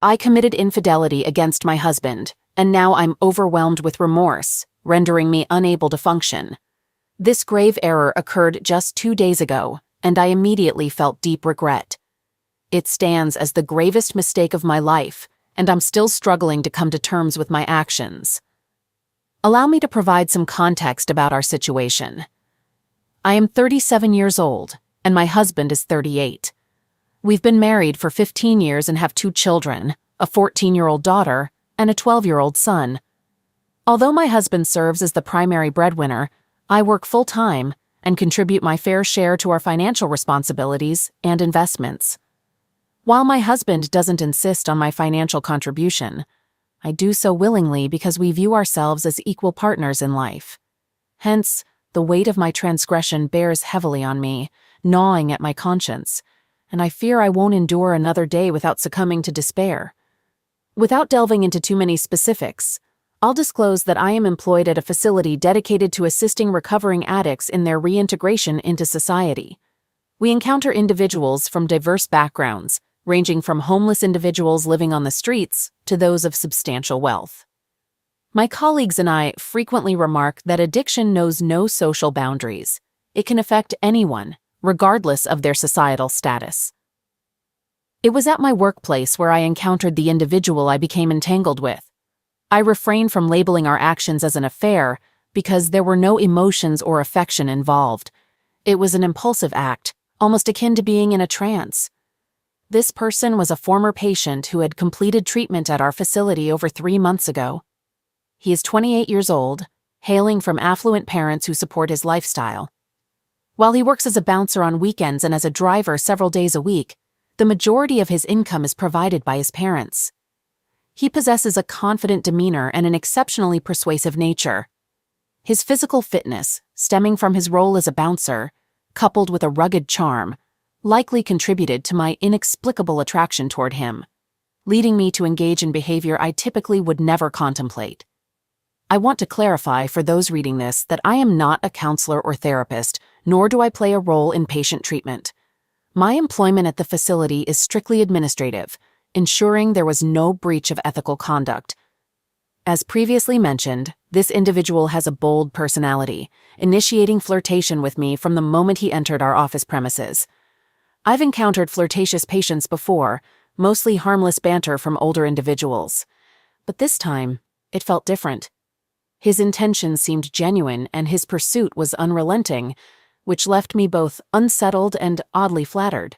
I committed infidelity against my husband, and now I'm overwhelmed with remorse, rendering me unable to function. This grave error occurred just 2 days ago, and I immediately felt deep regret. It stands as the gravest mistake of my life, and I'm still struggling to come to terms with my actions. Allow me to provide some context about our situation. I am 37 years old, and my husband is 38. We've been married for 15 years and have 2 children, a 14-year-old daughter and a 12-year-old son. Although my husband serves as the primary breadwinner, I work full-time and contribute my fair share to our financial responsibilities and investments. While my husband doesn't insist on my financial contribution, I do so willingly because we view ourselves as equal partners in life. Hence, the weight of my transgression bears heavily on me, gnawing at my conscience, and I fear I won't endure another day without succumbing to despair. Without delving into too many specifics, I'll disclose that I am employed at a facility dedicated to assisting recovering addicts in their reintegration into society. We encounter individuals from diverse backgrounds, ranging from homeless individuals living on the streets to those of substantial wealth. My colleagues and I frequently remark that addiction knows no social boundaries. It can affect anyone, regardless of their societal status. It was at my workplace where I encountered the individual I became entangled with. I refrain from labeling our actions as an affair because there were no emotions or affection involved. It was an impulsive act, almost akin to being in a trance. This person was a former patient who had completed treatment at our facility over 3 months ago. He is 28 years old, hailing from affluent parents who support his lifestyle. While he works as a bouncer on weekends and as a driver several days a week, the majority of his income is provided by his parents. He possesses a confident demeanor and an exceptionally persuasive nature. His physical fitness, stemming from his role as a bouncer, coupled with a rugged charm, likely contributed to my inexplicable attraction toward him, leading me to engage in behavior I typically would never contemplate. I want to clarify for those reading this that I am not a counselor or therapist, nor do I play a role in patient treatment. My employment at the facility is strictly administrative, ensuring there was no breach of ethical conduct. As previously mentioned, this individual has a bold personality, initiating flirtation with me from the moment he entered our office premises. I've encountered flirtatious patients before, mostly harmless banter from older individuals. But this time, it felt different. His intentions seemed genuine and his pursuit was unrelenting, which left me both unsettled and oddly flattered.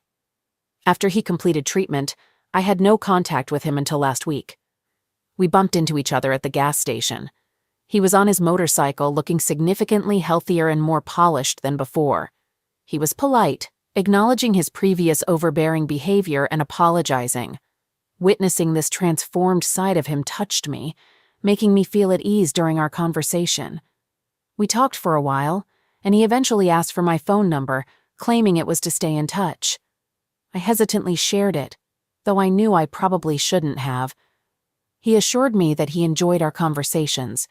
After he completed treatment, I had no contact with him until last week. We bumped into each other at the gas station. He was on his motorcycle, looking significantly healthier and more polished than before. He was polite, acknowledging his previous overbearing behavior and apologizing. Witnessing this transformed side of him touched me, making me feel at ease during our conversation. We talked for a while, and he eventually asked for my phone number, claiming it was to stay in touch. I hesitantly shared it, though I knew I probably shouldn't have. He assured me that he enjoyed our conversations,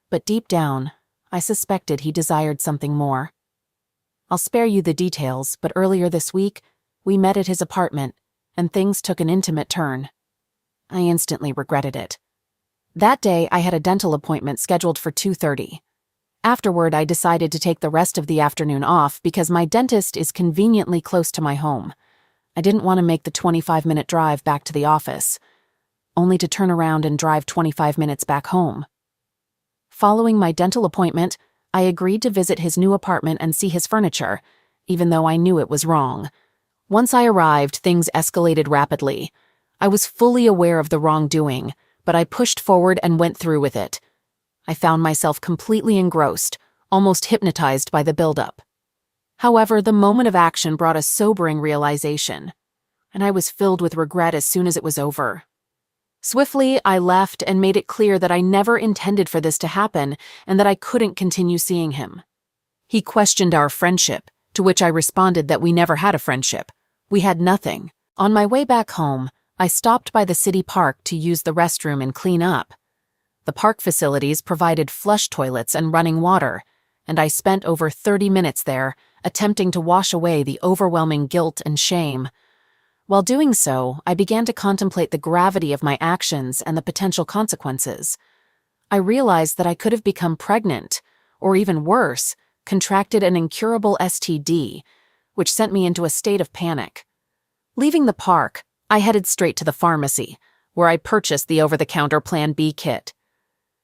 but deep down, I suspected he desired something more. I'll spare you the details, but earlier this week, we met at his apartment, and things took an intimate turn. I instantly regretted it. That day, I had a dental appointment scheduled for 2:30. Afterward, I decided to take the rest of the afternoon off because my dentist is conveniently close to my home. I didn't want to make the 25-minute drive back to the office, only to turn around and drive 25 minutes back home. Following my dental appointment, I agreed to visit his new apartment and see his furniture, even though I knew it was wrong. Once I arrived, things escalated rapidly. I was fully aware of the wrongdoing, but I pushed forward and went through with it. I found myself completely engrossed, almost hypnotized by the buildup. However, the moment of action brought a sobering realization, and I was filled with regret as soon as it was over. Swiftly, I left and made it clear that I never intended for this to happen and that I couldn't continue seeing him. He questioned our friendship, to which I responded that we never had a friendship. We had nothing. On my way back home, I stopped by the city park to use the restroom and clean up. The park facilities provided flush toilets and running water, and I spent over 30 minutes there, attempting to wash away the overwhelming guilt and shame. While doing so, I began to contemplate the gravity of my actions and the potential consequences. I realized that I could have become pregnant, or even worse, contracted an incurable STD, which sent me into a state of panic. Leaving the park, I headed straight to the pharmacy, where I purchased the over-the-counter Plan B kit.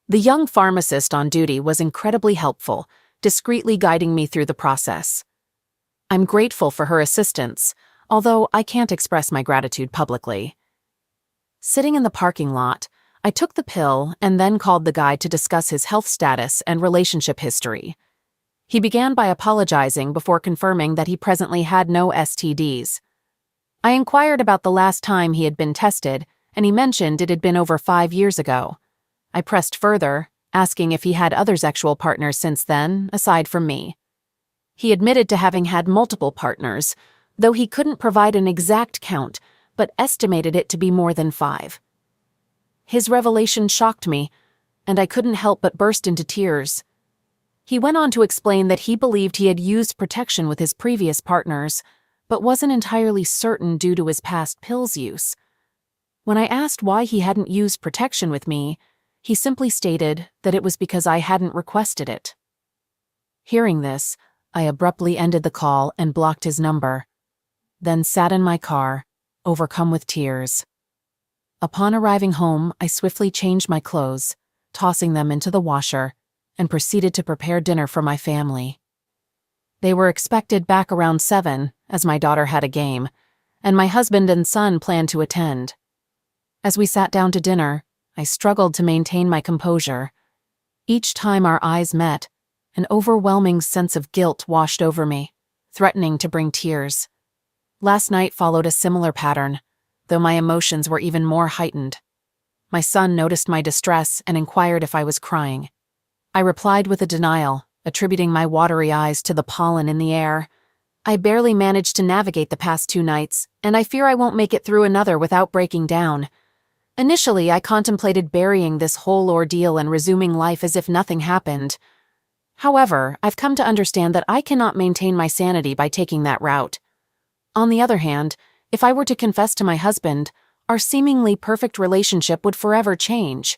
The young pharmacist on duty was incredibly helpful, discreetly guiding me through the process. I'm grateful for her assistance, although I can't express my gratitude publicly. Sitting in the parking lot, I took the pill and then called the guy to discuss his health status and relationship history. He began by apologizing before confirming that he presently had no STDs. I inquired about the last time he had been tested, and he mentioned it had been over 5 years ago. I pressed further, asking if he had other sexual partners since then, aside from me. He admitted to having had multiple partners, though he couldn't provide an exact count, but estimated it to be more than 5. His revelation shocked me, and I couldn't help but burst into tears. He went on to explain that he believed he had used protection with his previous partners, but wasn't entirely certain due to his past pills use. When I asked why he hadn't used protection with me, he simply stated that it was because I hadn't requested it. Hearing this, I abruptly ended the call and blocked his number, then sat in my car, overcome with tears. Upon arriving home, I swiftly changed my clothes, tossing them into the washer, and proceeded to prepare dinner for my family. They were expected back around 7, as my daughter had a game, and my husband and son planned to attend. As we sat down to dinner, I struggled to maintain my composure. Each time our eyes met, an overwhelming sense of guilt washed over me, threatening to bring tears. Last night followed a similar pattern, though my emotions were even more heightened. My son noticed my distress and inquired if I was crying. I replied with a denial, attributing my watery eyes to the pollen in the air. I barely managed to navigate the past 2 nights, and I fear I won't make it through another without breaking down. Initially, I contemplated burying this whole ordeal and resuming life as if nothing happened. However, I've come to understand that I cannot maintain my sanity by taking that route. On the other hand, if I were to confess to my husband, our seemingly perfect relationship would forever change,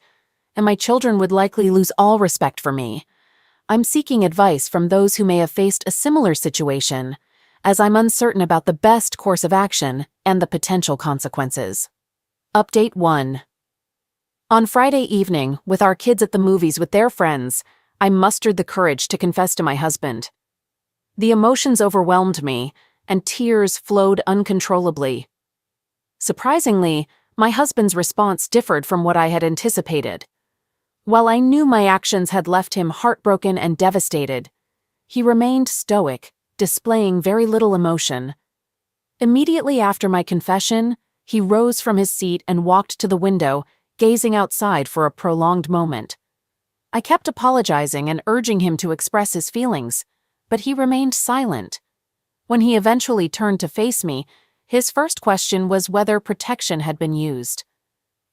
and my children would likely lose all respect for me. I'm seeking advice from those who may have faced a similar situation, as I'm uncertain about the best course of action and the potential consequences. Update 1. On Friday evening, with our kids at the movies with their friends, I mustered the courage to confess to my husband. The emotions overwhelmed me, and tears flowed uncontrollably. Surprisingly, my husband's response differed from what I had anticipated. While I knew my actions had left him heartbroken and devastated, he remained stoic, displaying very little emotion. Immediately after my confession, he rose from his seat and walked to the window, gazing outside for a prolonged moment. I kept apologizing and urging him to express his feelings, but he remained silent. When he eventually turned to face me, his first question was whether protection had been used.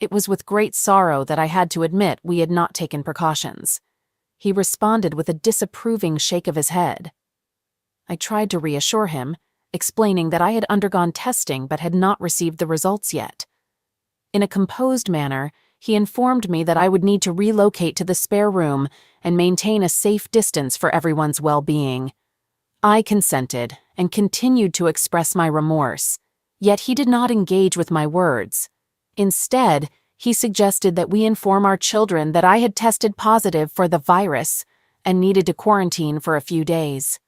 It was with great sorrow that I had to admit we had not taken precautions. He responded with a disapproving shake of his head. I tried to reassure him, explaining that I had undergone testing but had not received the results yet. In a composed manner, he informed me that I would need to relocate to the spare room and maintain a safe distance for everyone's well-being. I consented and continued to express my remorse, yet he did not engage with my words. Instead, he suggested that we inform our children that I had tested positive for the virus and needed to quarantine for a few days.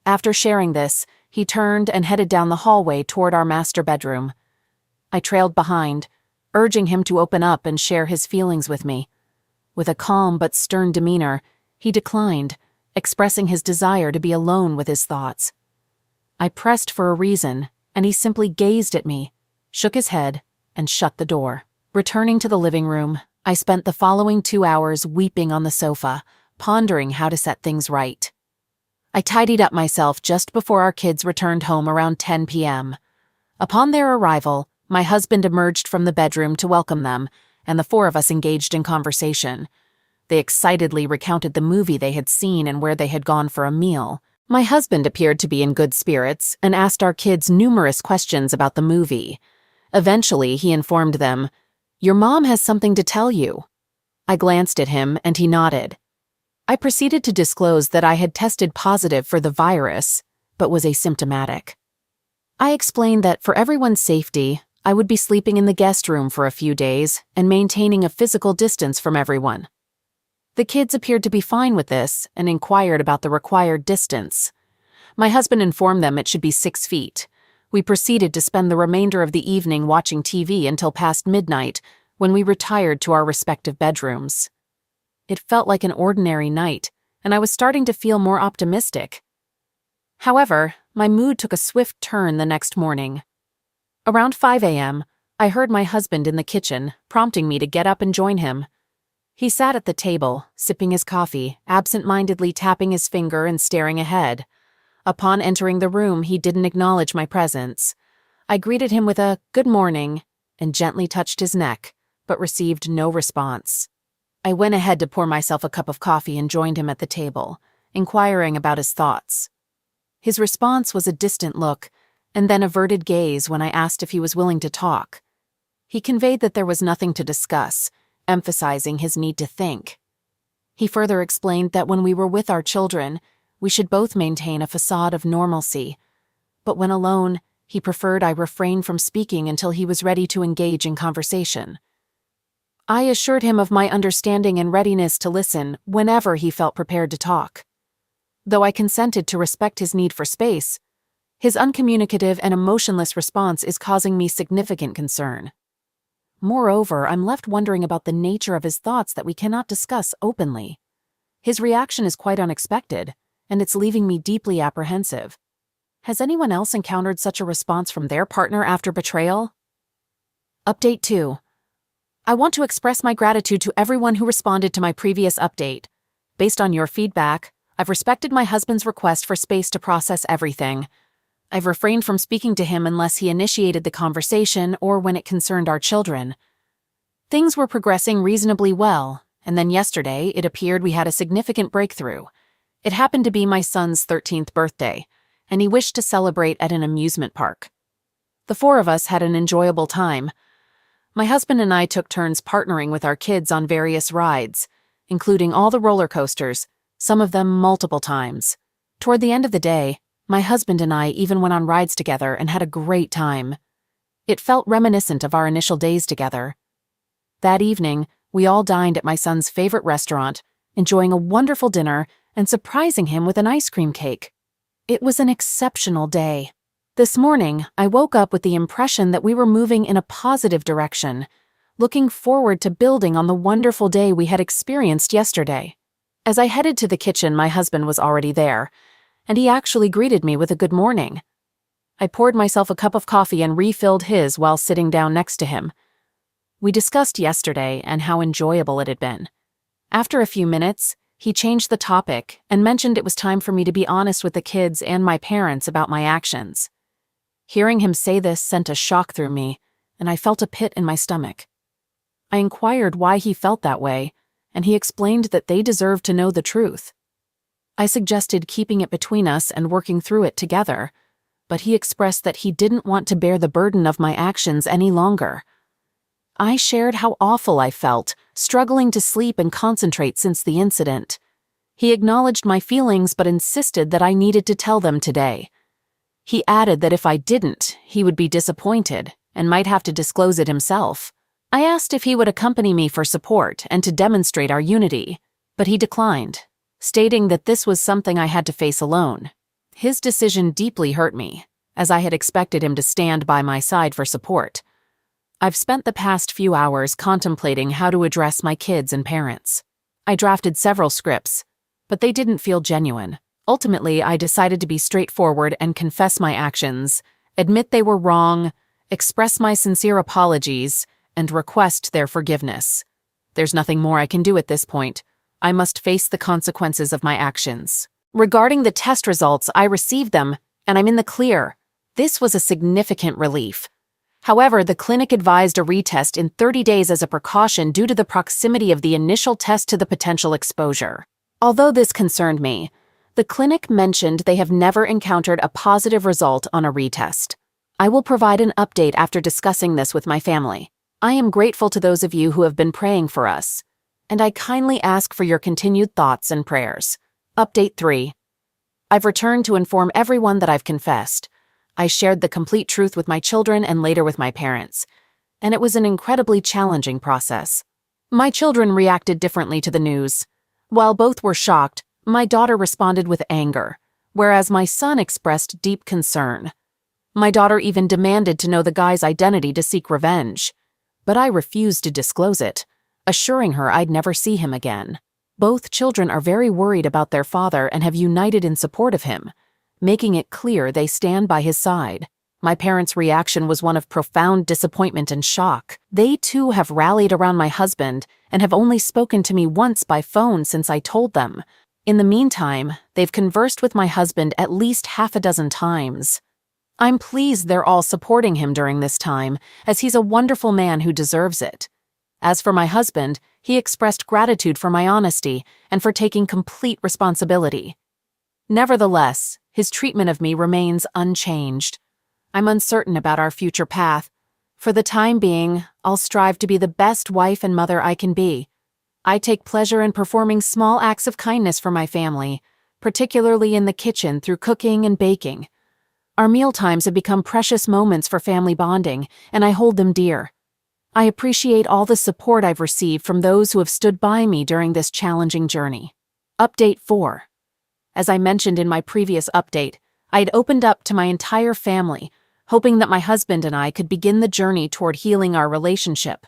After sharing this, he turned and headed down the hallway toward our master bedroom. I trailed behind, urging him to open up and share his feelings with me. With a calm but stern demeanor, he declined, expressing his desire to be alone with his thoughts. I pressed for a reason, and he simply gazed at me, shook his head, and shut the door. Returning to the living room, I spent the following 2 hours weeping on the sofa, pondering how to set things right. I tidied up myself just before our kids returned home around 10 p.m. Upon their arrival, my husband emerged from the bedroom to welcome them, and the 4 of us engaged in conversation. They excitedly recounted the movie they had seen and where they had gone for a meal. My husband appeared to be in good spirits and asked our kids numerous questions about the movie. Eventually, he informed them, "Your mom has something to tell you." I glanced at him and he nodded. I proceeded to disclose that I had tested positive for the virus, but was asymptomatic. I explained that for everyone's safety, I would be sleeping in the guest room for a few days and maintaining a physical distance from everyone. The kids appeared to be fine with this and inquired about the required distance. My husband informed them it should be 6 feet. We proceeded to spend the remainder of the evening watching TV until past midnight, when we retired to our respective bedrooms. It felt like an ordinary night, and I was starting to feel more optimistic. However, my mood took a swift turn the next morning. Around 5 a.m., I heard my husband in the kitchen, prompting me to get up and join him. He sat at the table, sipping his coffee, absent-mindedly tapping his finger and staring ahead. Upon entering the room, he didn't acknowledge my presence. I greeted him with a "good morning" and gently touched his neck, but received no response. I went ahead to pour myself a cup of coffee and joined him at the table, inquiring about his thoughts. His response was a distant look, and then averted gaze when I asked if he was willing to talk. He conveyed that there was nothing to discuss, emphasizing his need to think. He further explained that when we were with our children, we should both maintain a facade of normalcy, but when alone, he preferred I refrain from speaking until he was ready to engage in conversation. I assured him of my understanding and readiness to listen whenever he felt prepared to talk. Though I consented to respect his need for space, his uncommunicative and emotionless response is causing me significant concern. Moreover, I'm left wondering about the nature of his thoughts that we cannot discuss openly. His reaction is quite unexpected, and it's leaving me deeply apprehensive. Has anyone else encountered such a response from their partner after betrayal? Update 2. I want to express my gratitude to everyone who responded to my previous update. Based on your feedback, I've respected my husband's request for space to process everything. I've refrained from speaking to him unless he initiated the conversation or when it concerned our children. Things were progressing reasonably well, and then yesterday it appeared we had a significant breakthrough. It happened to be my son's 13th birthday, and he wished to celebrate at an amusement park. The 4 of us had an enjoyable time. My husband and I took turns partnering with our kids on various rides, including all the roller coasters, some of them multiple times. Toward the end of the day, my husband and I even went on rides together and had a great time. It felt reminiscent of our initial days together. That evening, we all dined at my son's favorite restaurant, enjoying a wonderful dinner and surprising him with an ice cream cake. It was an exceptional day. This morning, I woke up with the impression that we were moving in a positive direction, looking forward to building on the wonderful day we had experienced yesterday. As I headed to the kitchen, my husband was already there, and he actually greeted me with a good morning. I poured myself a cup of coffee and refilled his while sitting down next to him. We discussed yesterday and how enjoyable it had been. After a few minutes, he changed the topic and mentioned it was time for me to be honest with the kids and my parents about my actions. Hearing him say this sent a shock through me, and I felt a pit in my stomach. I inquired why he felt that way, and he explained that they deserved to know the truth. I suggested keeping it between us and working through it together, but he expressed that he didn't want to bear the burden of my actions any longer. I shared how awful I felt, struggling to sleep and concentrate since the incident. He acknowledged my feelings but insisted that I needed to tell them today. He added that if I didn't, he would be disappointed and might have to disclose it himself. I asked if he would accompany me for support and to demonstrate our unity, but he declined, stating that this was something I had to face alone. His decision deeply hurt me, as I had expected him to stand by my side for support. I've spent the past few hours contemplating how to address my kids and parents. I drafted several scripts, but they didn't feel genuine. Ultimately, I decided to be straightforward and confess my actions, admit they were wrong, express my sincere apologies, and request their forgiveness. There's nothing more I can do at this point. I must face the consequences of my actions. Regarding the test results, I received them, and I'm in the clear. This was a significant relief. However, the clinic advised a retest in 30 days as a precaution due to the proximity of the initial test to the potential exposure. Although this concerned me, The clinic mentioned they have never encountered a positive result on a retest. I will provide an update after discussing this with my family. I am grateful to those of you who have been praying for us, and I kindly ask for your continued thoughts and prayers. Update 3. I've returned to inform everyone that I've confessed. I shared the complete truth with my children and later with my parents, and it was an incredibly challenging process. My children reacted differently to the news. While both were shocked, my daughter responded with anger, whereas my son expressed deep concern. My daughter even demanded to know the guy's identity to seek revenge, but I refused to disclose it, assuring her I'd never see him again. Both children are very worried about their father and have united in support of him, making it clear they stand by his side. My parents' reaction was one of profound disappointment and shock. They too have rallied around my husband and have only spoken to me once by phone since I told them. In the meantime, they've conversed with my husband at least half a dozen times. I'm pleased they're all supporting him during this time, as he's a wonderful man who deserves it. As for my husband, he expressed gratitude for my honesty and for taking complete responsibility. Nevertheless, his treatment of me remains unchanged. I'm uncertain about our future path. For the time being, I'll strive to be the best wife and mother I can be. I take pleasure in performing small acts of kindness for my family, particularly in the kitchen through cooking and baking. Our mealtimes have become precious moments for family bonding, and I hold them dear. I appreciate all the support I've received from those who have stood by me during this challenging journey. Update 4. As I mentioned in my previous update, I had opened up to my entire family, hoping that my husband and I could begin the journey toward healing our relationship.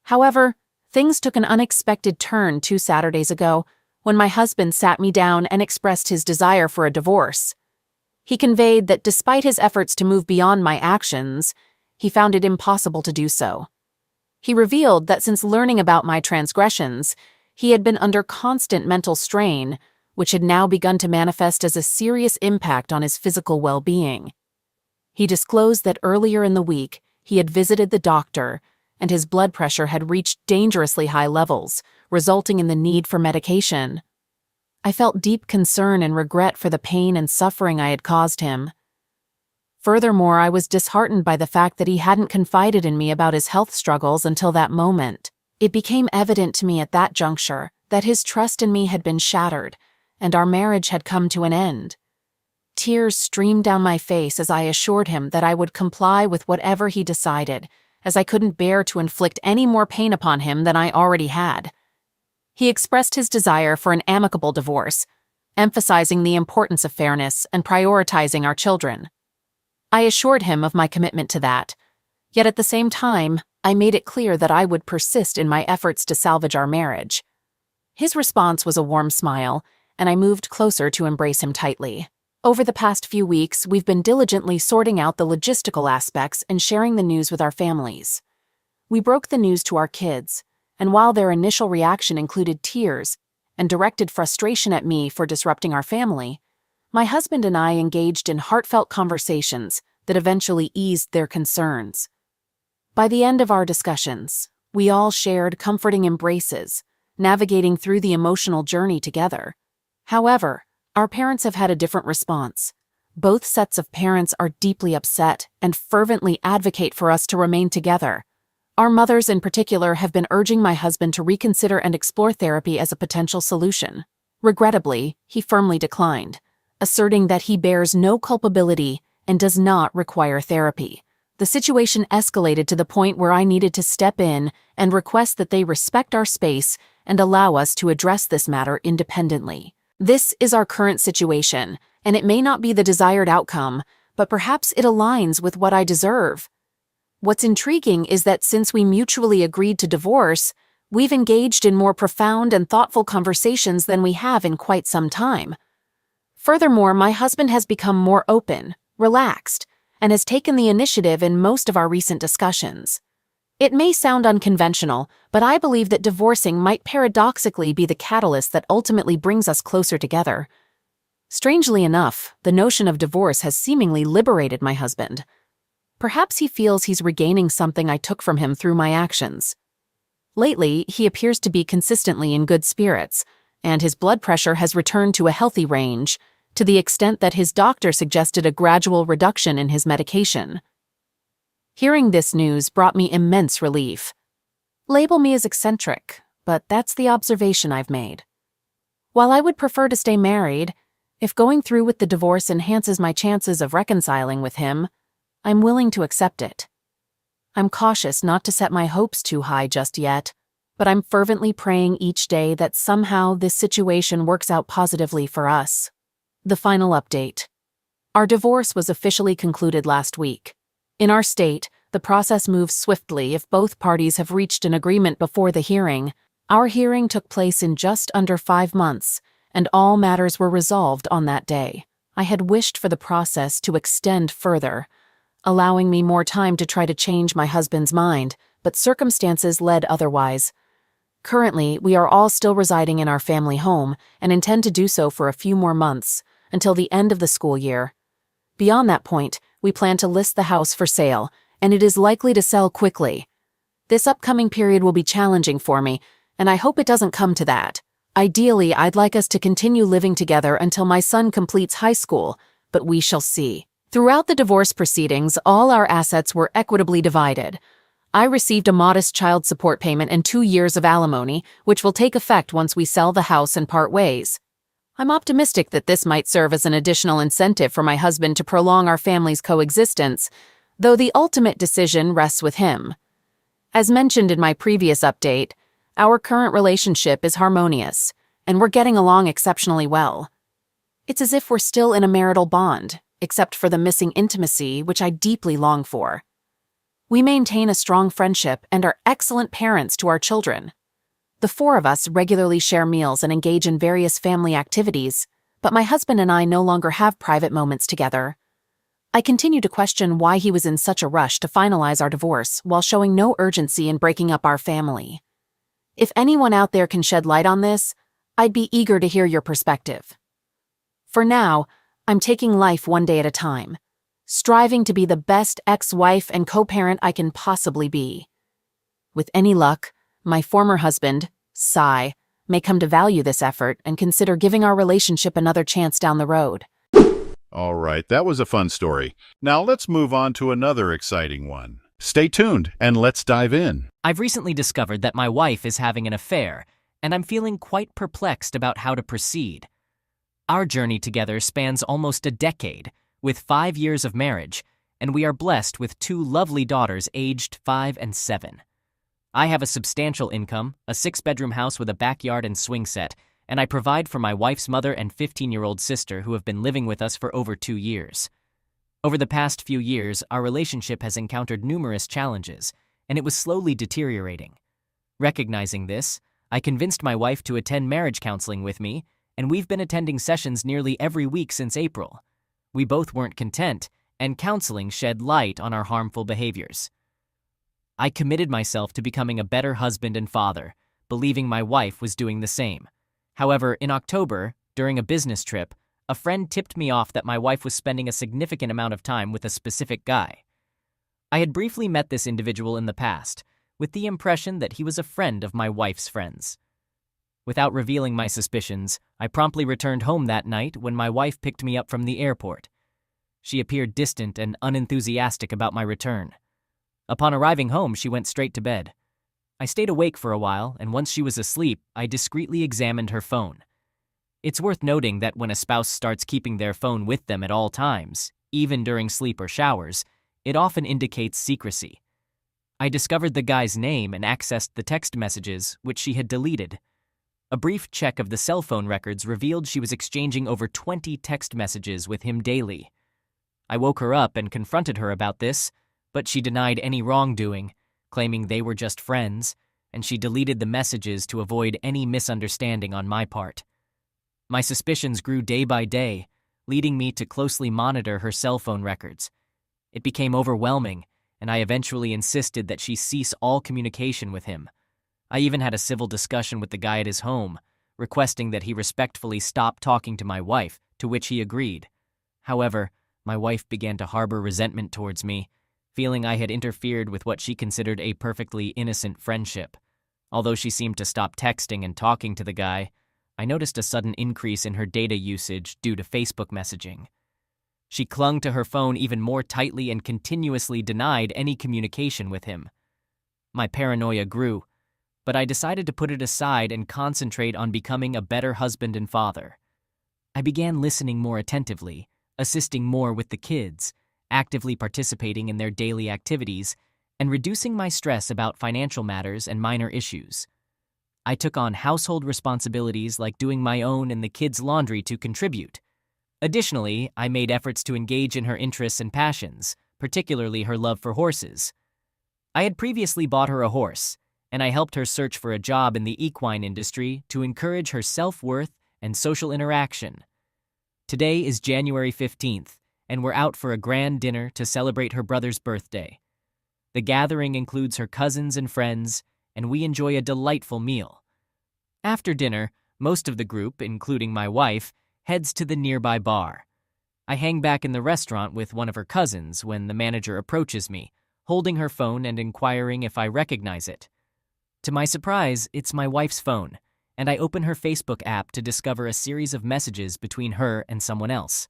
However, things took an unexpected turn 2 Saturdays ago when my husband sat me down and expressed his desire for a divorce. He conveyed that despite his efforts to move beyond my actions, he found it impossible to do so. He revealed that since learning about my transgressions, he had been under constant mental strain, which had now begun to manifest as a serious impact on his physical well-being. He disclosed that earlier in the week, he had visited the doctor, and his blood pressure had reached dangerously high levels, resulting in the need for medication. I felt deep concern and regret for the pain and suffering I had caused him. Furthermore, I was disheartened by the fact that he hadn't confided in me about his health struggles until that moment. It became evident to me at that juncture that his trust in me had been shattered, and our marriage had come to an end. Tears streamed down my face as I assured him that I would comply with whatever he decided, as I couldn't bear to inflict any more pain upon him than I already had. He expressed his desire for an amicable divorce, emphasizing the importance of fairness and prioritizing our children. I assured him of my commitment to that, yet at the same time, I made it clear that I would persist in my efforts to salvage our marriage. His response was a warm smile, and I moved closer to embrace him tightly. Over the past few weeks, we've been diligently sorting out the logistical aspects and sharing the news with our families. We broke the news to our kids, and while their initial reaction included tears and directed frustration at me for disrupting our family, my husband and I engaged in heartfelt conversations that eventually eased their concerns. By the end of our discussions, we all shared comforting embraces, navigating through the emotional journey together. However, our parents have had a different response. Both sets of parents are deeply upset and fervently advocate for us to remain together. Our mothers in particular have been urging my husband to reconsider and explore therapy as a potential solution. Regrettably, he firmly declined, asserting that he bears no culpability and does not require therapy. The situation escalated to the point where I needed to step in and request that they respect our space and allow us to address this matter independently. This is our current situation, and it may not be the desired outcome, but perhaps it aligns with what I deserve. What's intriguing is that since we mutually agreed to divorce, we've engaged in more profound and thoughtful conversations than we have in quite some time. Furthermore, my husband has become more open, relaxed, and has taken the initiative in most of our recent discussions. It may sound unconventional, but I believe that divorcing might paradoxically be the catalyst that ultimately brings us closer together. Strangely enough, the notion of divorce has seemingly liberated my husband. Perhaps he feels he's regaining something I took from him through my actions. Lately, he appears to be consistently in good spirits, and his blood pressure has returned to a healthy range, to the extent that his doctor suggested a gradual reduction in his medication. Hearing this news brought me immense relief. Label me as eccentric, but that's the observation I've made. While I would prefer to stay married, if going through with the divorce enhances my chances of reconciling with him, I'm willing to accept it. I'm cautious not to set my hopes too high just yet, but I'm fervently praying each day that somehow this situation works out positively for us. The final update. Our divorce was officially concluded last week. In our state, the process moves swiftly if both parties have reached an agreement before the hearing. Our hearing took place in just under 5 months, and all matters were resolved on that day. I had wished for the process to extend further, allowing me more time to try to change my husband's mind, but circumstances led otherwise. Currently, we are all still residing in our family home and intend to do so for a few more months, until the end of the school year. Beyond that point, we plan to list the house for sale, and it is likely to sell quickly. This upcoming period will be challenging for me, and I hope it doesn't come to that. Ideally, I'd like us to continue living together until my son completes high school, but we shall see. Throughout the divorce proceedings, all our assets were equitably divided. I received a modest child support payment and 2 years of alimony, which will take effect once we sell the house and part ways. I'm optimistic that this might serve as an additional incentive for my husband to prolong our family's coexistence, though the ultimate decision rests with him. As mentioned in my previous update, our current relationship is harmonious, and we're getting along exceptionally well. It's as if we're still in a marital bond, except for the missing intimacy, which I deeply long for. We maintain a strong friendship and are excellent parents to our children. The 4 of us regularly share meals and engage in various family activities, but my husband and I no longer have private moments together. I continue to question why he was in such a rush to finalize our divorce while showing no urgency in breaking up our family. If anyone out there can shed light on this, I'd be eager to hear your perspective. For now, I'm taking life one day at a time, striving to be the best ex-wife and co-parent I can possibly be. With any luck, my former husband, Cy, may come to value this effort and consider giving our relationship another chance down the road. All right, that was a fun story. Now let's move on to another exciting one. Stay tuned and let's dive in. I've recently discovered that my wife is having an affair, and I'm feeling quite perplexed about how to proceed. Our journey together spans almost a decade, with 5 years of marriage, and we are blessed with 2 lovely daughters aged 5 and 7. I have a substantial income, a 6-bedroom house with a backyard and swing set, and I provide for my wife's mother and 15-year-old sister who have been living with us for over 2 years. Over the past few years, our relationship has encountered numerous challenges, and it was slowly deteriorating. Recognizing this, I convinced my wife to attend marriage counseling with me, and we've been attending sessions nearly every week since April. We both weren't content, and counseling shed light on our harmful behaviors. I committed myself to becoming a better husband and father, believing my wife was doing the same. However, in October, during a business trip, a friend tipped me off that my wife was spending a significant amount of time with a specific guy. I had briefly met this individual in the past, with the impression that he was a friend of my wife's friends. Without revealing my suspicions, I promptly returned home that night when my wife picked me up from the airport. She appeared distant and unenthusiastic about my return. Upon arriving home, she went straight to bed. I stayed awake for a while, and once she was asleep, I discreetly examined her phone. It's worth noting that when a spouse starts keeping their phone with them at all times, even during sleep or showers, it often indicates secrecy. I discovered the guy's name and accessed the text messages, which she had deleted. A brief check of the cell phone records revealed she was exchanging over 20 text messages with him daily. I woke her up and confronted her about this, but she denied any wrongdoing, claiming they were just friends, and she deleted the messages to avoid any misunderstanding on my part. My suspicions grew day by day, leading me to closely monitor her cell phone records. It became overwhelming, and I eventually insisted that she cease all communication with him. I even had a civil discussion with the guy at his home, requesting that he respectfully stop talking to my wife, to which he agreed. However, my wife began to harbor resentment towards me, feeling I had interfered with what she considered a perfectly innocent friendship. Although she seemed to stop texting and talking to the guy, I noticed a sudden increase in her data usage due to Facebook messaging. She clung to her phone even more tightly and continuously denied any communication with him. My paranoia grew, but I decided to put it aside and concentrate on becoming a better husband and father. I began listening more attentively, assisting more with the kids, actively participating in their daily activities, and reducing my stress about financial matters and minor issues. I took on household responsibilities like doing my own and the kids' laundry to contribute. Additionally, I made efforts to engage in her interests and passions, particularly her love for horses. I had previously bought her a horse, and I helped her search for a job in the equine industry to encourage her self-worth and social interaction. Today is January 15th, and we're out for a grand dinner to celebrate her brother's birthday. The gathering includes her cousins and friends, and we enjoy a delightful meal. After dinner, most of the group, including my wife, heads to the nearby bar. I hang back in the restaurant with one of her cousins when the manager approaches me, holding her phone and inquiring if I recognize it. To my surprise, it's my wife's phone, and I open her Facebook app to discover a series of messages between her and someone else.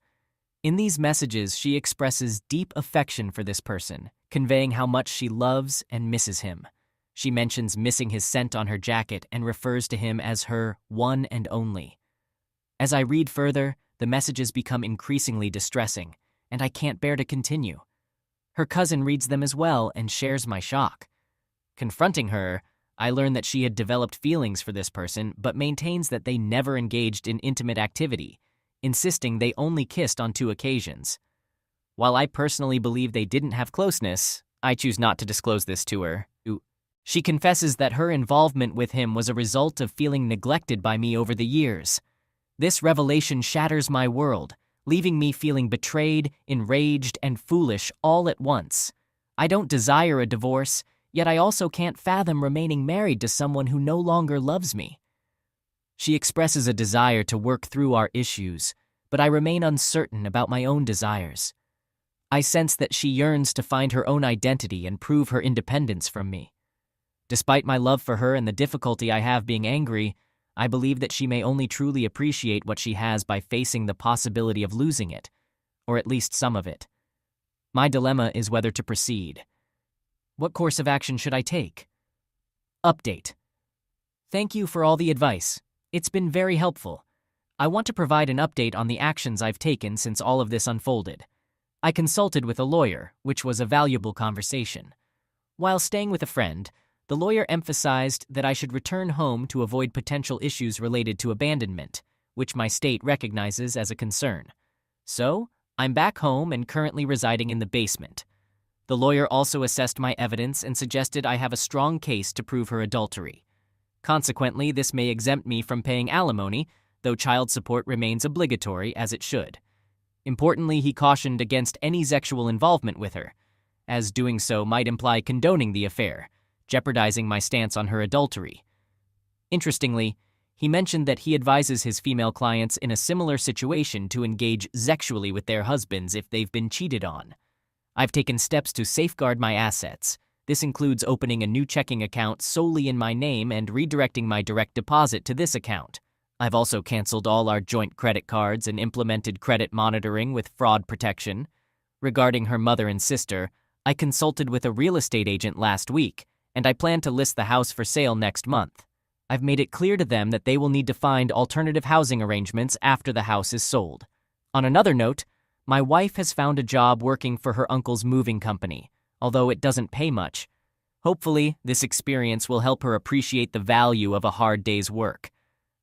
In these messages, she expresses deep affection for this person, conveying how much she loves and misses him. She mentions missing his scent on her jacket and refers to him as her one and only. As I read further, the messages become increasingly distressing, and I can't bear to continue. Her cousin reads them as well and shares my shock. Confronting her, I learn that she had developed feelings for this person but maintains that they never engaged in intimate activity, insisting they only kissed on 2 occasions. While I personally believe they didn't have closeness, I choose not to disclose this to her. She confesses that her involvement with him was a result of feeling neglected by me over the years. This revelation shatters my world, leaving me feeling betrayed, enraged, and foolish all at once. I don't desire a divorce, yet I also can't fathom remaining married to someone who no longer loves me. She expresses a desire to work through our issues, but I remain uncertain about my own desires. I sense that she yearns to find her own identity and prove her independence from me. Despite my love for her and the difficulty I have being angry, I believe that she may only truly appreciate what she has by facing the possibility of losing it, or at least some of it. My dilemma is whether to proceed. What course of action should I take? Update. Thank you for all the advice. It's been very helpful. I want to provide an update on the actions I've taken since all of this unfolded. I consulted with a lawyer, which was a valuable conversation. While staying with a friend, the lawyer emphasized that I should return home to avoid potential issues related to abandonment, which my state recognizes as a concern. So, I'm back home and currently residing in the basement. The lawyer also assessed my evidence and suggested I have a strong case to prove her adultery. Consequently, this may exempt me from paying alimony, though child support remains obligatory as it should. Importantly, he cautioned against any sexual involvement with her, as doing so might imply condoning the affair, jeopardizing my stance on her adultery. Interestingly, he mentioned that he advises his female clients in a similar situation to engage sexually with their husbands if they've been cheated on. I've taken steps to safeguard my assets. This includes opening a new checking account solely in my name and redirecting my direct deposit to this account. I've also canceled all our joint credit cards and implemented credit monitoring with fraud protection. Regarding her mother and sister, I consulted with a real estate agent last week, and I plan to list the house for sale next month. I've made it clear to them that they will need to find alternative housing arrangements after the house is sold. On another note, my wife has found a job working for her uncle's moving company, although it doesn't pay much. Hopefully, this experience will help her appreciate the value of a hard day's work.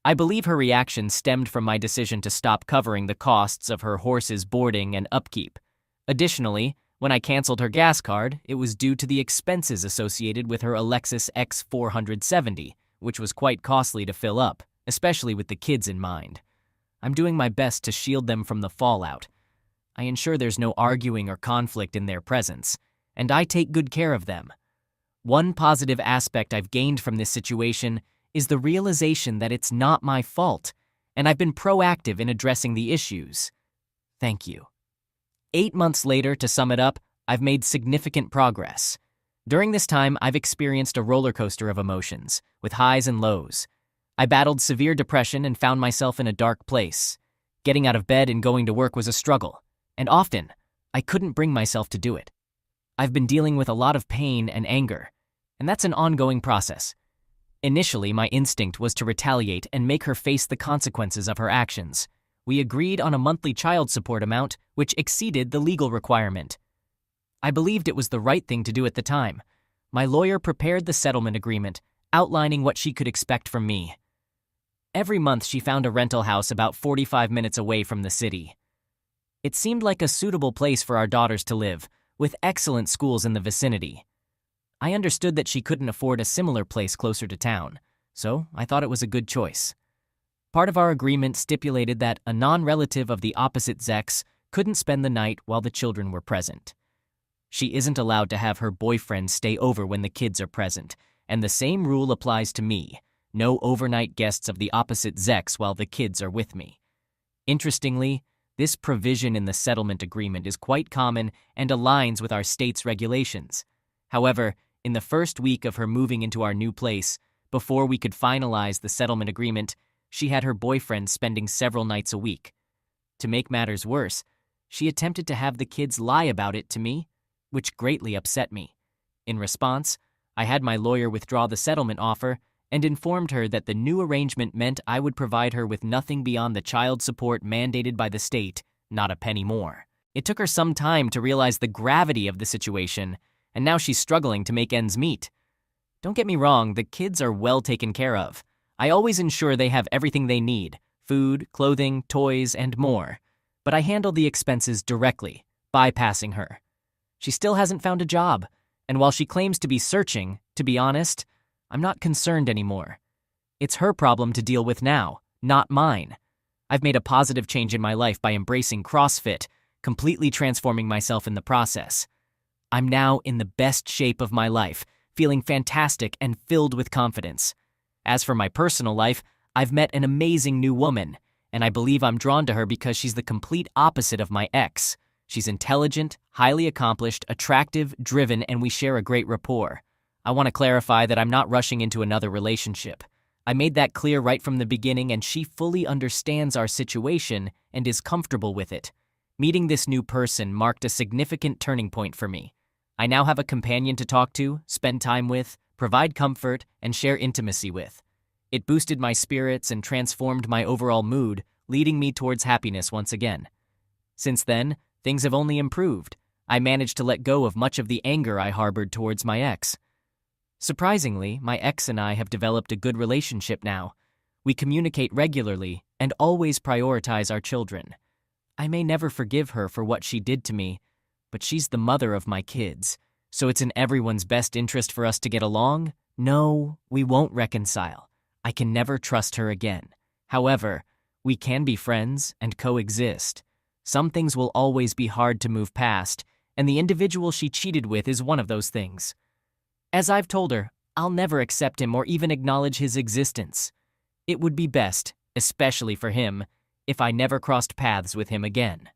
I believe her reaction stemmed from my decision to stop covering the costs of her horse's boarding and upkeep. Additionally, when I canceled her gas card, it was due to the expenses associated with her Lexus X470, which was quite costly to fill up, especially with the kids in mind. I'm doing my best to shield them from the fallout. I ensure there's no arguing or conflict in their presence, and I take good care of them. One positive aspect I've gained from this situation is the realization that it's not my fault, and I've been proactive in addressing the issues. Thank you. 8 months later, to sum it up, I've made significant progress. During this time, I've experienced a roller coaster of emotions, with highs and lows. I battled severe depression and found myself in a dark place. Getting out of bed and going to work was a struggle, and often, I couldn't bring myself to do it. I've been dealing with a lot of pain and anger, and that's an ongoing process. Initially, my instinct was to retaliate and make her face the consequences of her actions. We agreed on a monthly child support amount, which exceeded the legal requirement. I believed it was the right thing to do at the time. My lawyer prepared the settlement agreement, outlining what she could expect from me. Every month she found a rental house about 45 minutes away from the city. It seemed like a suitable place for our daughters to live, with excellent schools in the vicinity. I understood that she couldn't afford a similar place closer to town, so I thought it was a good choice. Part of our agreement stipulated that a non-relative of the opposite sex couldn't spend the night while the children were present. She isn't allowed to have her boyfriend stay over when the kids are present, and the same rule applies to me. No overnight guests of the opposite sex while the kids are with me. Interestingly, this provision in the settlement agreement is quite common and aligns with our state's regulations. However, in the first week of her moving into our new place, before we could finalize the settlement agreement, she had her boyfriend spending several nights a week. To make matters worse, she attempted to have the kids lie about it to me, which greatly upset me. In response, I had my lawyer withdraw the settlement offer and informed her that the new arrangement meant I would provide her with nothing beyond the child support mandated by the state, not a penny more. It took her some time to realize the gravity of the situation, and now she's struggling to make ends meet. Don't get me wrong, the kids are well taken care of. I always ensure they have everything they need: food, clothing, toys, and more. But I handle the expenses directly, bypassing her. She still hasn't found a job, and while she claims to be searching, to be honest, I'm not concerned anymore. It's her problem to deal with now, not mine. I've made a positive change in my life by embracing CrossFit, completely transforming myself in the process. I'm now in the best shape of my life, feeling fantastic and filled with confidence. As for my personal life, I've met an amazing new woman, and I believe I'm drawn to her because she's the complete opposite of my ex. She's intelligent, highly accomplished, attractive, driven, and we share a great rapport. I want to clarify that I'm not rushing into another relationship. I made that clear right from the beginning, and she fully understands our situation and is comfortable with it. Meeting this new person marked a significant turning point for me. I now have a companion to talk to, spend time with, provide comfort, and share intimacy with. It boosted my spirits and transformed my overall mood, leading me towards happiness once again. Since then, things have only improved. I managed to let go of much of the anger I harbored towards my ex. Surprisingly, my ex and I have developed a good relationship now. We communicate regularly and always prioritize our children. I may never forgive her for what she did to me, but she's the mother of my kids, so it's in everyone's best interest for us to get along. No, we won't reconcile. I can never trust her again. However, we can be friends and coexist. Some things will always be hard to move past, and the individual she cheated with is one of those things. As I've told her, I'll never accept him or even acknowledge his existence. It would be best, especially for him, if I never crossed paths with him again.